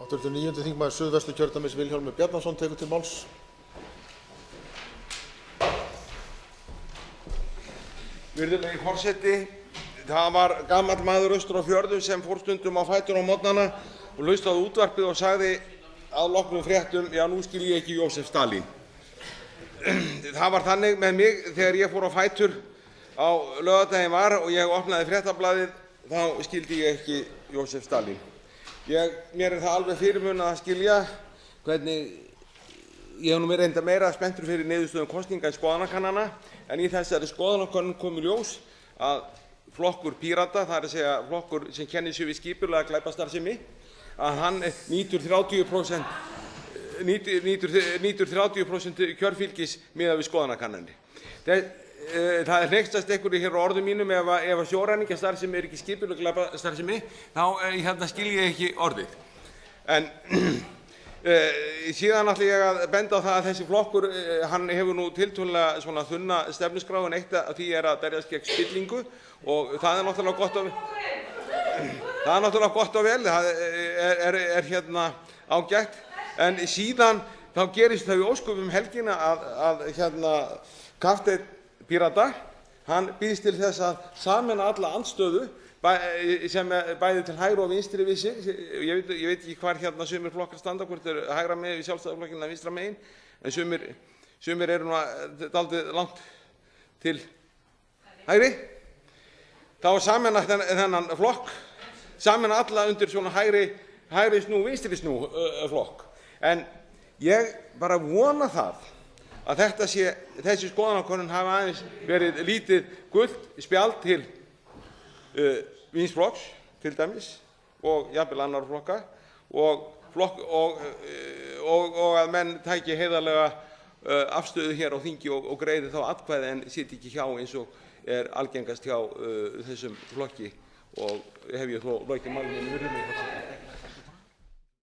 Hv. 9. þingmaður Suðvesturkjördæmis Vilhjálmur Bjarnason tekur til máls. Virðulegi forseti, það var gamall maður austur á fjörðum sem fór stundum á fætur á morgnana og hlustaði á útvarpið og sagði að loknum fréttum: já, nú skil ég ekki Jósef Stalín. Það var þannig með mig þegar ég fór á fætur á laugardaginn var og ég opnaði Fréttablaðið, þá skildi ég ekki Jósef Stalín. Mér það alveg fyrirmunað að skilja hvernig ég hef nú reyndar meira spenntur fyrir niðurstöðum kosninga en skoðanakannana, en í þessari skoðanakönnun kom í ljós að flokkur Pírata, það er að segja flokkur sem kennir sig við skipulega glæpastarfsemi, að hann nýtur 30% kjörfylgis miðað við skoðanakannanir. Það hneykslast einhverju hér á orðum mínum ef sjóræningjastarfsemi ekki skipuleg glæpastarfsemi, þá skil ég ekki orðið. En síðan ætla ég að benda á það að þessi flokkur, hann hefur nú tiltölulega svona þunna stefnuskrá, en eitt af því að berjast gegn spillingu, og það er náttúrulega gott og vel, það er ágætt. En síðan þá gerist það í ósköpum helgina að Kapteinn Pírata, hann býðst til þess að sameina alla andstöðu sem bæði til hægri og vinstri við sig. Ég veit ekki hvar sumir flokkar standa, hvort eru hægra megin við Sjálfstæðisflokkinn eða vinstra megin, en sumir eru nú dálítið langt til hægri. Þá sameina þennan flokk, sameina alla undir svona hægri snú, vinstri snú flokk. En ég bara vona það að þessi skoðanakönnun hafi aðeins verið lítið gult spjald til Vinstri flokks til dæmis og jafnvel annarra flokka, og að menn tæki heiðarlega afstöðu hér á þingi og greiði þá atkvæði en sitji ekki hjá eins og er algengast hjá þessum flokki. Og hef ég þó lokið máli mínu.